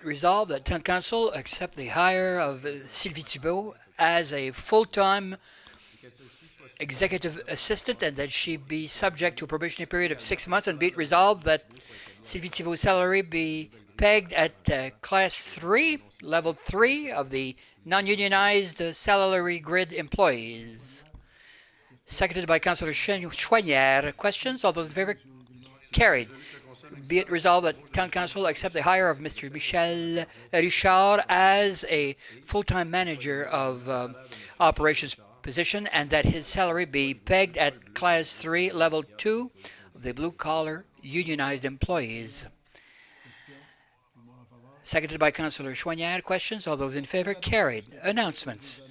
it resolved that Town Council accept the hire of Sylvie Thibault as a full-time executive assistant and that she be subject to a probationary period of 6 months, and be it resolved that Sylvie Thibault's salary be pegged at Class 3, Level 3 of the non-unionized salary grid employees. Seconded by Councillor Chouanière. Questions? All those in favor? Carried. Be it resolved that Town Council accept the hire of Mr. Michel Richard as a full-time manager of operations position, and that his salary be pegged at Class 3, Level 2 of the blue-collar unionized employees. Seconded by Councillor Chouanière. Questions? All those in favor? Carried. Announcements.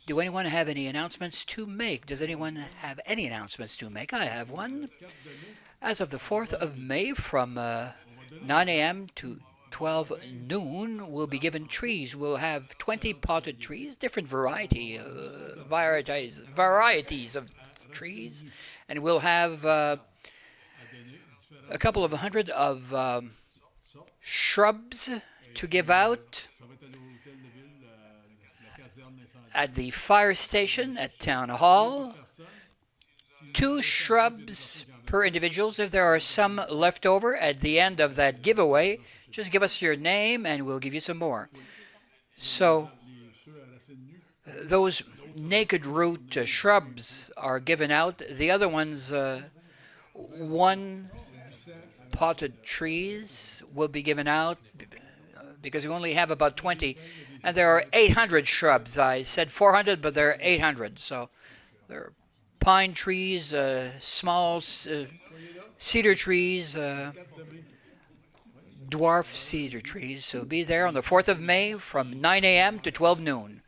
Do anyone have any announcements to make? Does anyone have any announcements to make? I have one. As of the 4th of May, from 9 a.m. to 12 noon, we'll be given trees. We'll have 20 potted trees, different varieties of trees, and we'll have a couple of hundred of shrubs to give out at the fire station at Town Hall. 2 shrubs per individuals. If there are some left over at the end of that giveaway, just give us your name and we'll give you some more. So those naked root shrubs are given out. The other ones, 1 potted trees will be given out because we only have about 20. And there are 800 shrubs. I said 400, but there are 800. So there are pine trees, small cedar trees, dwarf cedar trees. So be there on the 4th of May from 9 a.m. to 12 noon.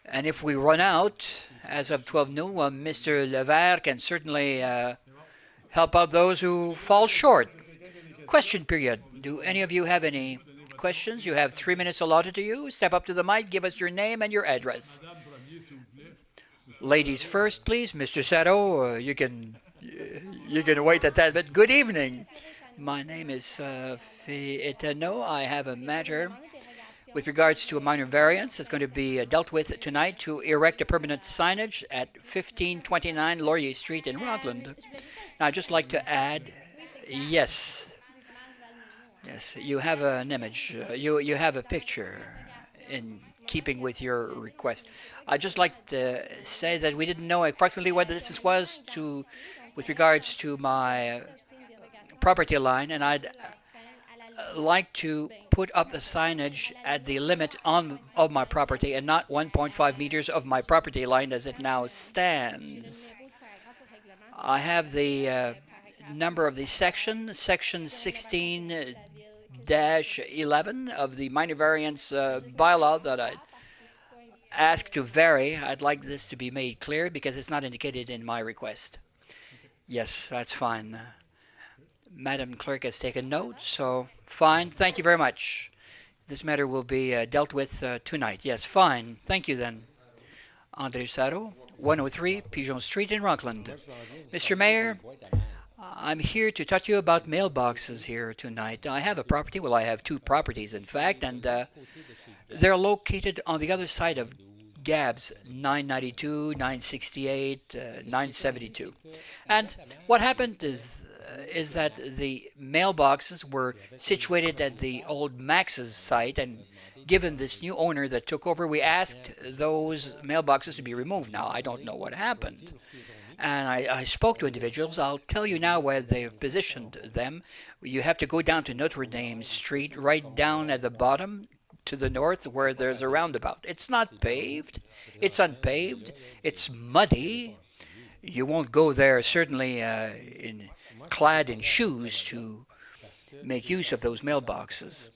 And if we run out as of 12 noon, well, Mr. Levert can certainly help out those who fall short. Question period. Do any of you have any questions? You have 3 minutes allotted to you. Step up to the mic, give us your name and your address. Ladies first, please. Mr. Sato, you can wait at that bit. Good evening. My name is Etano. I have a matter with regards to a minor variance that's going to be dealt with tonight to erect a permanent signage at 1529 Laurier Street in Rockland. Now, I'd just like to add, yes, you have an image. You have a picture in keeping with your request. I'd just like to say that we didn't know approximately what this was with regards to my property line, and I'd like to put up the signage at the limit of my property and not 1.5 meters of my property line as it now stands. I have the number of the section 16-11 of the minor variance bylaw that I asked to vary. I'd like this to be made clear because it's not indicated in my request. Yes, that's fine. Madam Clerk has taken note, so fine. Thank you very much. This matter will be dealt with tonight. Yes, fine. Thank you then. André Sato, 103 Pigeon Street in Rockland. Mr. Mayor, I'm here to talk to you about mailboxes here tonight. I have a property. Well, I have 2 properties, in fact, and they're located on the other side of Gabs, 992, 968, 972. And what happened is that the mailboxes were situated at the old Max's site, and given this new owner that took over, we asked those mailboxes to be removed. Now, I don't know what happened. And I spoke to individuals. I'll tell you now where they've positioned them. You have to go down to Notre Dame Street, right down at the bottom to the north where there's a roundabout. It's not paved. It's unpaved. It's muddy. You won't go there certainly clad in shoes to make use of those mailboxes.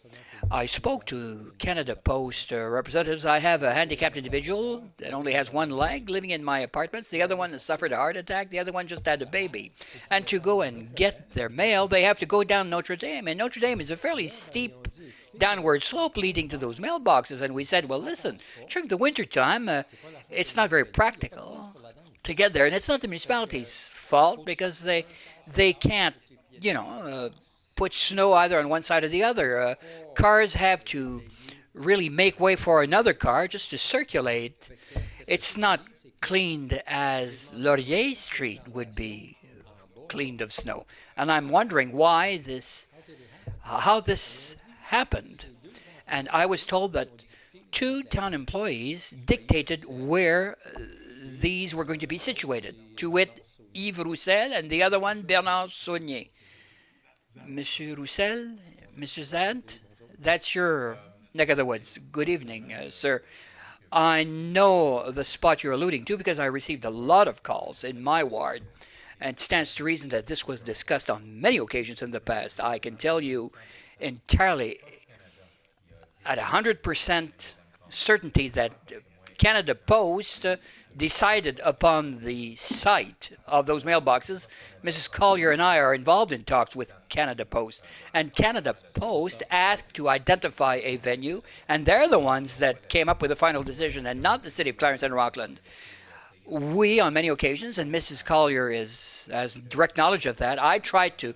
I spoke to Canada Post representatives. I have a handicapped individual that only has 1 leg living in my apartments. The other one has suffered a heart attack. The other one just had a baby. And to go and get their mail, they have to go down Notre Dame. And Notre Dame is a fairly steep downward slope leading to those mailboxes. And we said, well, listen, during the winter time, it's not very practical to get there. And it's not the municipality's fault because they can't, put snow either on one side or the other. Cars have to really make way for another car just to circulate. It's not cleaned as Laurier Street would be cleaned of snow. And I'm wondering how this happened. And I was told that two town employees dictated where these were going to be situated. To wit, Yves Roussel and the other one, Bernard Saunier. Monsieur Roussel, Mr. Zant, that's your neck of the woods. Good evening, sir. I know the spot you're alluding to because I received a lot of calls in my ward, and it stands to reason that this was discussed on many occasions in the past. I can tell you entirely at 100% certainty that Canada Post decided upon the site of those mailboxes. Mrs. Collier and I are involved in talks with Canada Post, and Canada Post asked to identify a venue, and they're the ones that came up with the final decision, and not the City of Clarence and Rockland. We, on many occasions, and Mrs. Collier has direct knowledge of that, I tried to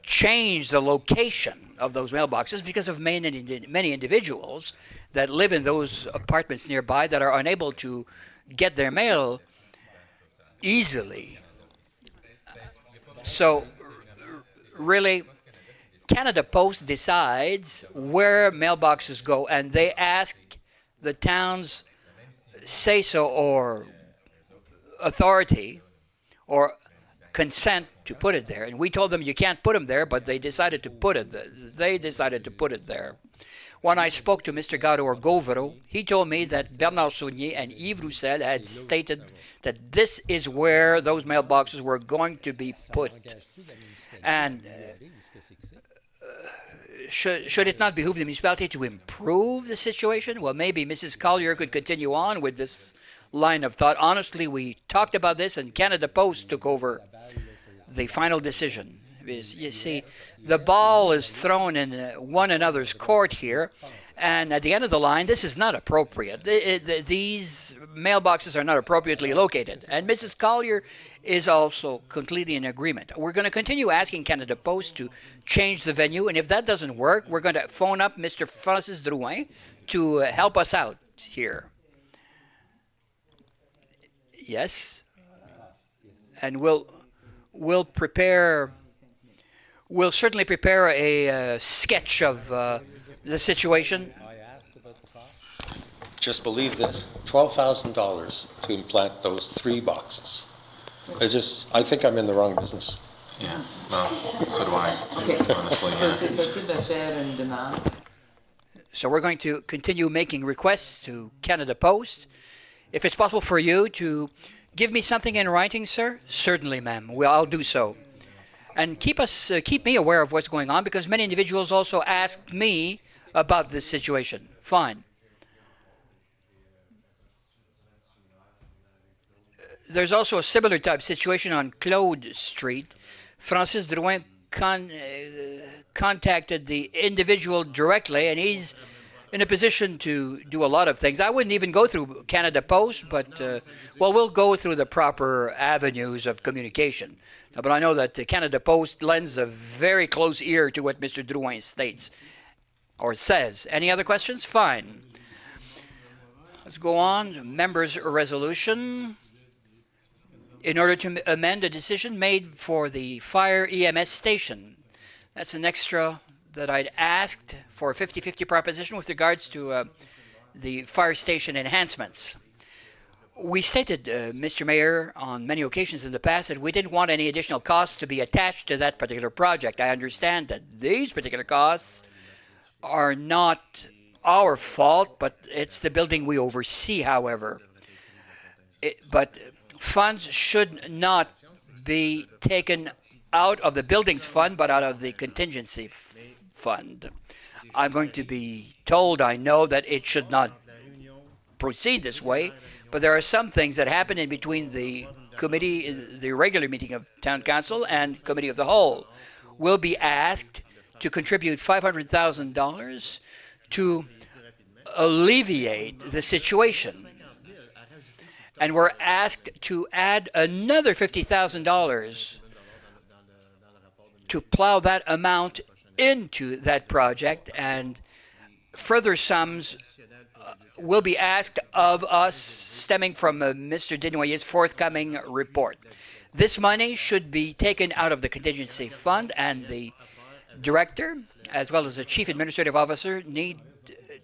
change the location of those mailboxes because of many individuals that live in those apartments nearby that are unable to get their mail easily. So really, Canada Post decides where mailboxes go, and they ask the town's say-so or authority or consent to put it there. And we told them you can't put them there, but they decided to put it there. When I spoke to Mr. Garo Govero, he told me that Bernard Saunier and Yves Roussel had stated that this is where those mailboxes were going to be put. And should it not behoove the municipality to improve the situation? Well, maybe Mrs. Collier could continue on with this line of thought. Honestly, we talked about this, and Canada Post took over the final decision. You see, the ball is thrown in one another's court here, and at the end of the line, this is not appropriate. These mailboxes are not appropriately located, and Mrs. Collier is also completely in agreement. We're going to continue asking Canada Post to change the venue, and if that doesn't work, we're going to phone up Mr. Francis Drouin to help us out here. Yes, and we'll certainly prepare a sketch of the situation. Just believe this, $12,000 to implant those 3 boxes. I think I'm in the wrong business. Yeah, well, so do I, honestly. Yeah. So we're going to continue making requests to Canada Post. If it's possible for you to give me something in writing, sir? Certainly, ma'am. Well, I'll do so. And keep me aware of what's going on, because many individuals also asked me about this situation. Fine. There's also a similar type situation on Claude Street. Francis Drouin contacted the individual directly, and he's in a position to do a lot of things. I wouldn't even go through Canada Post, but, we'll go through the proper avenues of communication. But I know that Canada Post lends a very close ear to what Mr. Drouin states or says. Any other questions? Fine. Let's go on. Members' resolution. In order to amend a decision made for the fire EMS station. That's an extra that I'd asked for a 50-50 proposition with regards to the fire station enhancements. We stated, Mr. Mayor, on many occasions in the past that we didn't want any additional costs to be attached to that particular project. I understand that these particular costs are not our fault, but it's the building we oversee, however. But funds should not be taken out of the buildings fund, but out of the contingency fund. I'm going to be told, I know, that it should not proceed this way, but there are some things that happen in between the committee, the regular meeting of Town Council and Committee of the Whole. We'll be asked to contribute $500,000 to alleviate the situation. And we're asked to add another $50,000 to plow that amount into that project, and further sums will be asked of us stemming from Mr. Desnoyers' forthcoming report. This money should be taken out of the contingency fund, and the director, as well as the chief administrative officer, need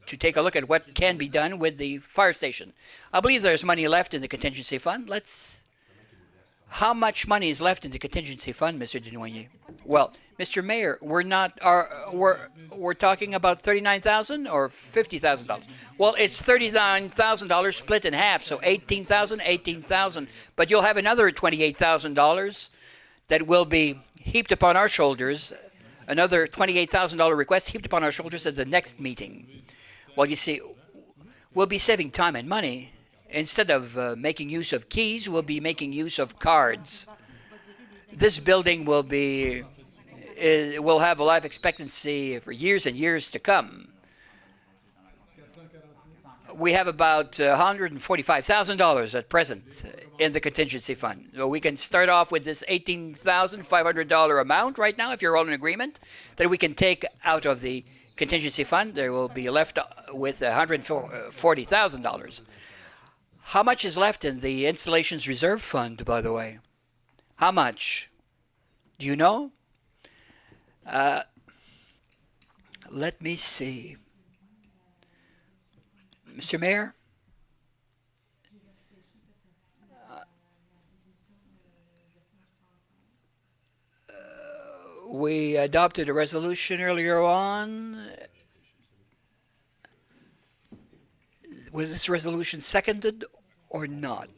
to take a look at what can be done with the fire station. I believe there's money left in the contingency fund. How much money is left in the contingency fund, Mr. Desnoyers? Well, Mr. Mayor, we're talking about $39,000 or $50,000. Well, it's $39,000 split in half, so $18,000. But you'll have another $28,000 that will be heaped upon our shoulders. Another $28,000 request heaped upon our shoulders at the next meeting. Well, you see, we'll be saving time and money. Instead of making use of keys, we'll be making use of cards. This building will have a life expectancy for years and years to come. We have about $145,000 at present in the contingency fund. So we can start off with this $18,500 amount right now, if you're all in agreement, that we can take out of the contingency fund. There will be left with $140,000. How much is left in the installations reserve fund, by the way? How much? Do you know? Let me see. Mr. Mayor? We adopted a resolution earlier on. Was this resolution seconded or not?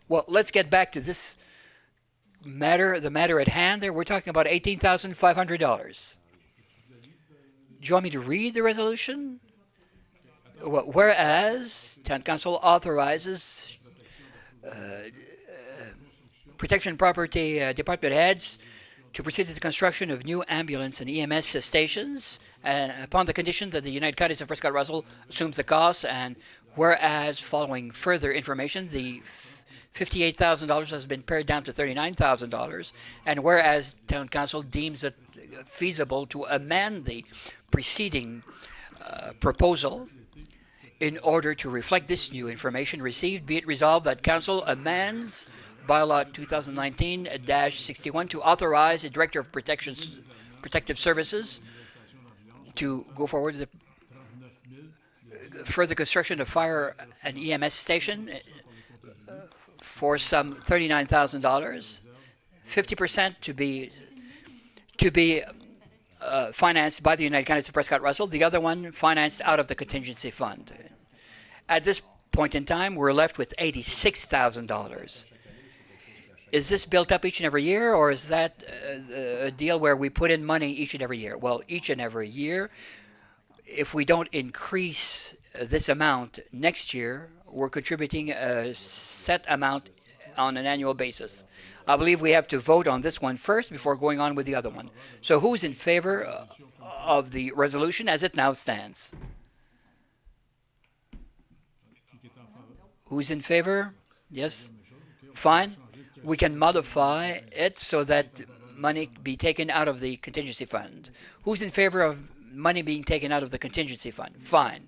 Well, let's get back to this matter, the matter at hand there. We're talking about $18,500. Do you want me to read the resolution? Well, whereas Town Council authorizes Protection Property Department heads to proceed to the construction of new ambulance and EMS stations upon the condition that the United Counties of Prescott Russell assumes the costs, and whereas following further information, the $58,000 has been pared down to $39,000, and whereas Town Council deems it feasible to amend the preceding proposal in order to reflect this new information received, be it resolved that Council amends Bylaw 2019-61 to authorize the Director of Protective Services to go forward with the further construction of fire and EMS station for some $39,000, 50% to be financed by the United Counties of Prescott Russell, the other one financed out of the contingency fund. At this point in time, we're left with $86,000. Is this built up each and every year, or is that a deal where we put in money each and every year? Well, each and every year. If we don't increase this amount next year, we're contributing a set amount on an annual basis. I believe we have to vote on this one first before going on with the other one. So who's in favor of the resolution as it now stands? Who's in favor? Yes? Fine. We can modify it so that money be taken out of the contingency fund. Who's in favor of money being taken out of the contingency fund? Fine.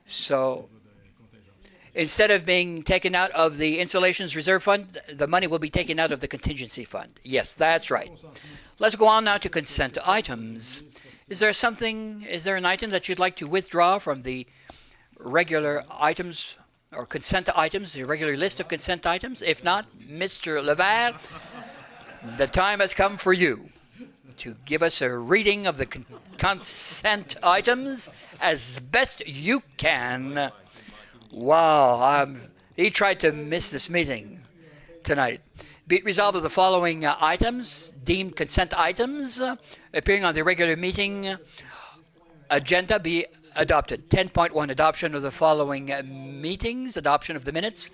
So instead of being taken out of the installations reserve fund, the money will be taken out of the contingency fund. Yes, that's right. Let's go on now to consent items. Is there an item that you'd like to withdraw from the regular items or consent items, the regular list of consent items? If not, Mr. Levert, the time has come for you to give us a reading of the consent items as best you can. Wow, he tried to miss this meeting tonight. Be it resolved that the following items, deemed consent items, appearing on the regular meeting agenda, be adopted. 10.1, adoption of the following meetings, adoption of the minutes.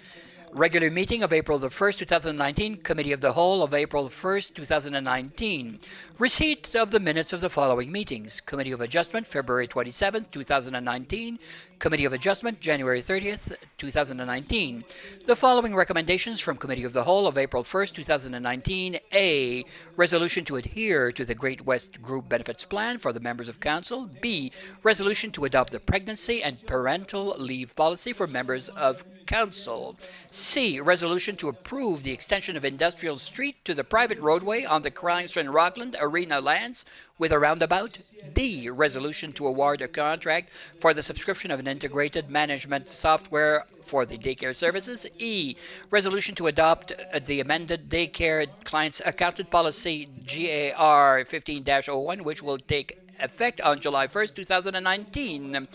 Regular meeting of April the 1st, 2019, Committee of the Whole of April the 1st, 2019. Receipt of the minutes of the following meetings. Committee of Adjustment, February 27th, 2019. Committee of Adjustment, January 30th, 2019. The following recommendations from Committee of the Whole of April 1st, 2019. A. Resolution to adhere to the Great West Group Benefits Plan for the members of Council. B. Resolution to adopt the pregnancy and parental leave policy for members of Council. C. Resolution to approve the extension of Industrial Street to the private roadway on the Craigston Rockland Arena lands with a roundabout. D. Resolution to award a contract for the subscription of an integrated management software for the daycare services. E. Resolution to adopt the amended daycare clients accounted policy GAR 15-01, which will take effect on July 1st, 2019.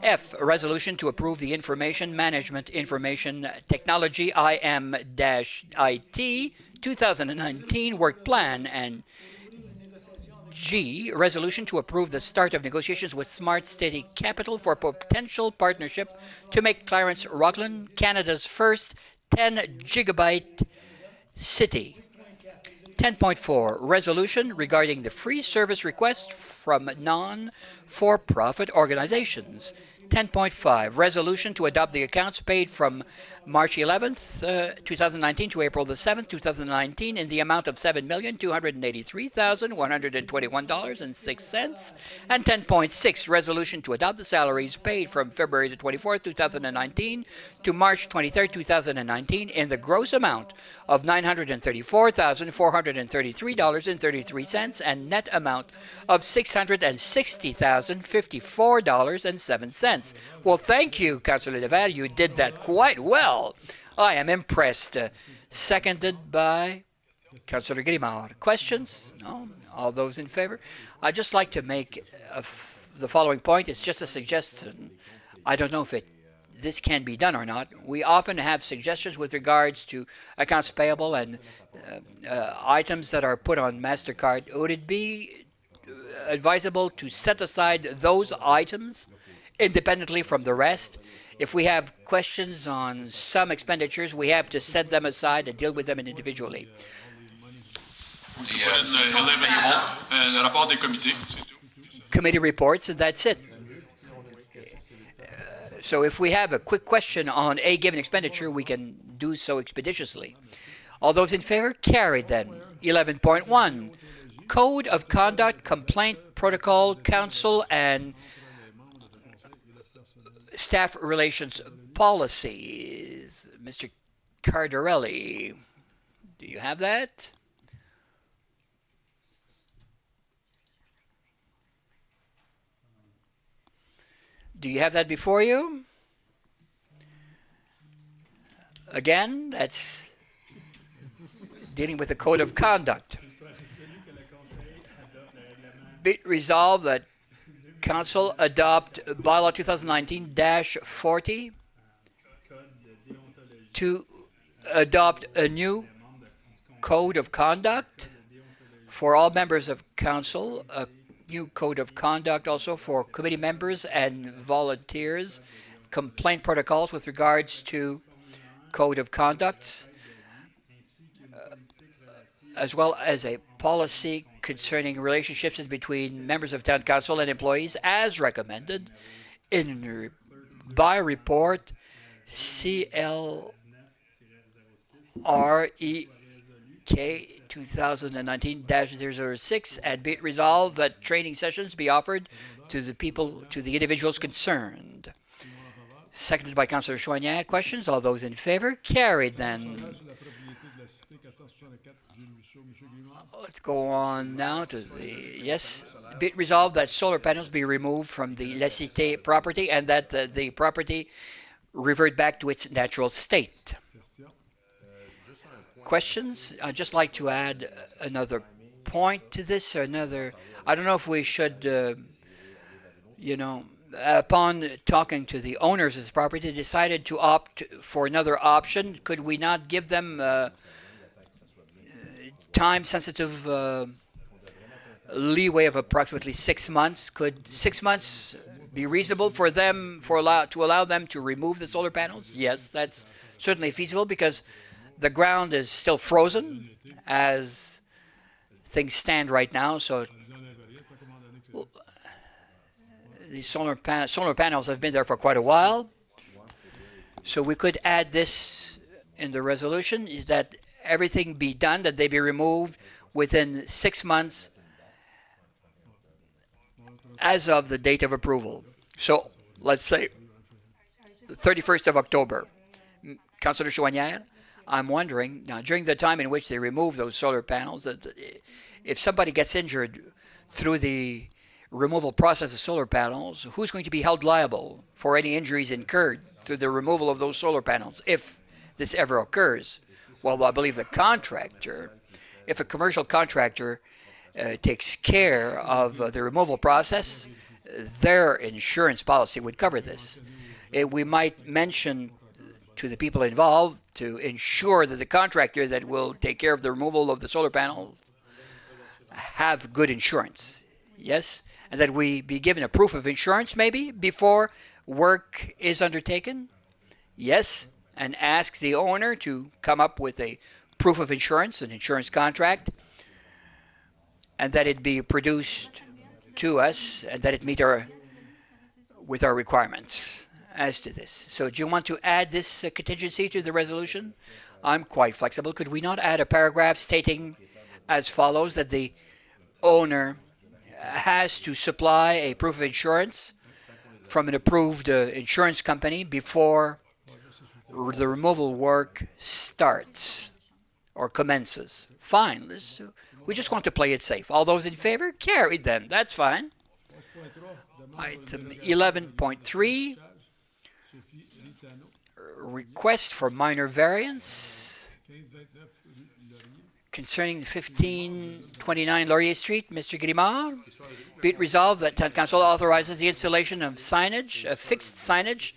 F. Resolution to approve the Information Management Information Technology IM-IT 2019 Work Plan. And G. Resolution to approve the start of negotiations with Smart City Capital for potential partnership to make Clarence Rockland Canada's first 10-gigabyte city. 10.4. Resolution regarding the free service request from non-for-profit organizations. 10.5. Resolution to adopt the accounts paid from March 11th, 2019 to April the 7th, 2019 in the amount of $7,283,121.06. And 10.6. Resolution to adopt the salaries paid from February the 24th, 2019 to March 23rd, 2019 in the gross amount of $934,433.33 and net amount of $660,054.07. Well, thank you, Councillor Laval. You did that quite well. I am impressed. Seconded by Councillor Grimard. Questions? No? All those in favor? I'd just like to make the following point. It's just a suggestion. I don't know if this can be done or not. We often have suggestions with regards to accounts payable and items that are put on MasterCard. Would it be advisable to set aside those items independently from the rest? If we have questions on some expenditures, we have to set them aside and deal with them individually. Le rapport des comités, c'est tout. Committee reports, and that's it. So if we have a quick question on a given expenditure, we can do so expeditiously. All those in favor? Carried then. 11.1. Code of Conduct, Complaint Protocol, Council, and Staff Relations Policies. Mr. Cardarelli, do you have that? Do you have that before you? Again, that's dealing with the Code of Conduct. Be it resolved that Council adopt Bylaw 2019-40 to adopt a new Code of Conduct for all members of Council, a new Code of Conduct also for committee members and volunteers, complaint protocols with regards to Code of Conducts, as well as a policy concerning relationships between members of Town Council and employees as recommended by report CLREK 2019-006, and be it resolved that training sessions be offered to the individuals concerned. Seconded by Councillor Choinière. Questions? All those in favor? Carried then. Let's go on now to the, yes. Be it resolved that solar panels be removed from the La Cité property and that the property revert back to its natural state. Questions? I'd just like to add another point to this, or another, I don't know if we should, upon talking to the owners of this property, decided to opt for another option. Could we not give them time-sensitive leeway of approximately 6 months? Could 6 months be reasonable for them, to allow them to remove the solar panels? Yes, that's certainly feasible because the ground is still frozen as things stand right now, so The solar panels have been there for quite a while. So we could add this in the resolution, that everything be done, that they be removed within 6 months as of the date of approval. So let's say the 31st of October. Councillor Chouanière, I'm wondering, now during the time in which they remove those solar panels, that if somebody gets injured through the removal process of solar panels, who's going to be held liable for any injuries incurred through the removal of those solar panels, if this ever occurs? Well, I believe the contractor, if a commercial contractor takes care of the removal process, their insurance policy would cover this. We might mention to the people involved to ensure that the contractor that will take care of the removal of the solar panels have good insurance. Yes? And that we be given a proof of insurance maybe before work is undertaken. Yes? And ask the owner to come up with a proof of insurance, an insurance contract, and that it be produced to us and that it meet with our requirements as to this. So do you want to add this contingency to the resolution? I'm quite flexible. Could we not add a paragraph stating as follows, that the owner has to supply a proof of insurance from an approved insurance company before the removal work starts or commences? Fine. We just want to play it safe. All those in favor? Carried then. That's fine. Item 11.3, request for minor variance concerning 1529 Laurier Street. Mr. Grimard, be it resolved that Town Council authorizes the installation of signage, fixed signage,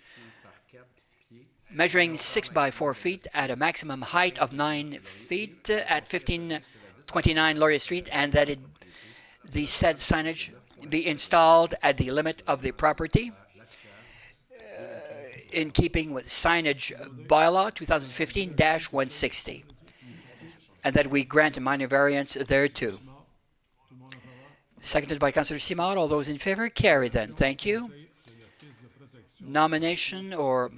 measuring 6 by 4 feet at a maximum height of 9 feet at 1529 Laurier Street, and that the said signage be installed at the limit of the property in keeping with signage bylaw 2015-160, and that we grant a minor variance thereto. Seconded by Councillor Simard. All those in favor? Carried then. Thank you. Nomination or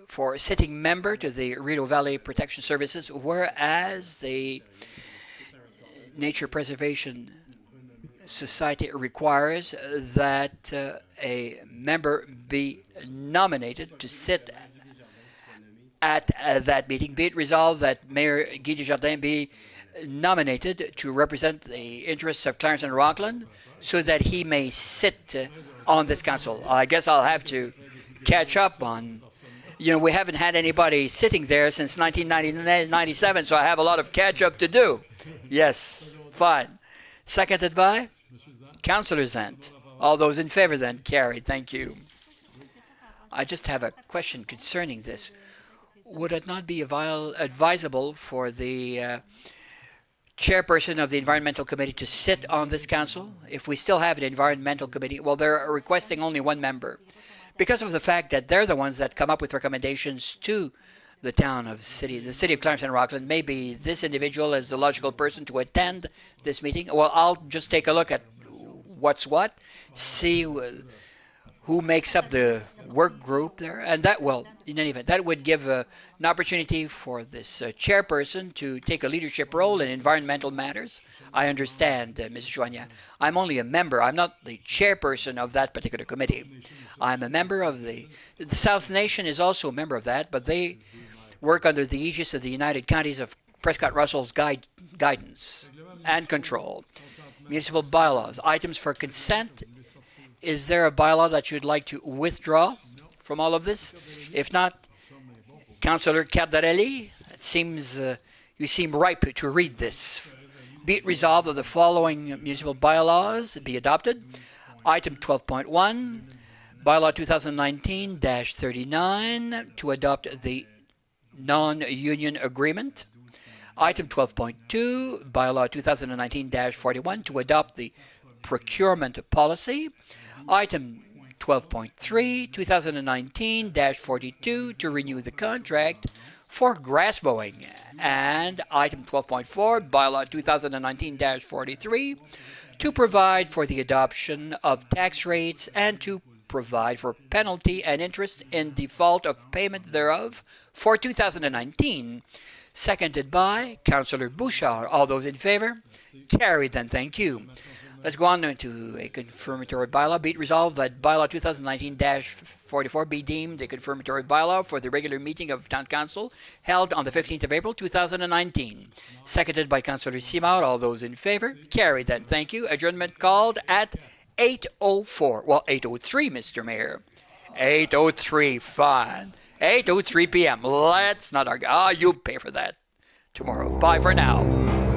for sitting member to the Rideau Valley Protection Services, whereas the Nature Preservation Society requires that a member be nominated to sit at that meeting. Be it resolved that Mayor Guy Desjardins be nominated to represent the interests of Clarence and Rockland so that he may sit on this council. I guess I'll have to catch up on, we haven't had anybody sitting there since 1997, so I have a lot of catch up to do. Yes, fine. Seconded by Councillor Zant. All those in favor then? Carried. Thank you. I just have a question concerning this. Would it not be advisable for the chairperson of the Environmental Committee to sit on this council? If we still have an Environmental Committee, well, they're requesting only one member, because of the fact that they're the ones that come up with recommendations to the city of Clarence and Rockland. Maybe this individual is the logical person to attend this meeting. Well, I'll just take a look at what's what, see who makes up the work group there, and that, well, in any event, that would give an opportunity for this chairperson to take a leadership role in environmental matters. I understand, Mrs. Chouanière. I'm only a member. I'm not the chairperson of that particular committee. I'm a member of the South Nation is also a member of that, but they work under the aegis of the United Counties of Prescott Russell's guidance and control. Municipal bylaws. Items for consent. Is there a bylaw that you'd like to withdraw from all of this? If not, Councillor Cardarelli, it seems you seem ripe to read this. Be it resolved that the following municipal bylaws be adopted. Item 12.1, Bylaw 2019-39, to adopt the non-union agreement. Item 12.2, Bylaw 2019-41, to adopt the procurement policy. Item 12.3, 2019-42, to renew the contract for grass mowing. And item 12.4, Bylaw 2019-43, to provide for the adoption of tax rates and to provide for penalty and interest in default of payment thereof for 2019. Seconded by Councillor Bouchard. All those in favor? Carried then, thank you. Let's go on to a confirmatory bylaw. Be it resolved that bylaw 2019-44 be deemed a confirmatory bylaw for the regular meeting of Town Council held on the 15th of April 2019. Seconded by Councillor Simard. All those in favor? Carried then, thank you. Adjournment called at 8:04. Well, 8:03, Mr. Mayor. 8:03, fine. 8:03 p.m. Let's not argue. You pay for that tomorrow. Bye for now.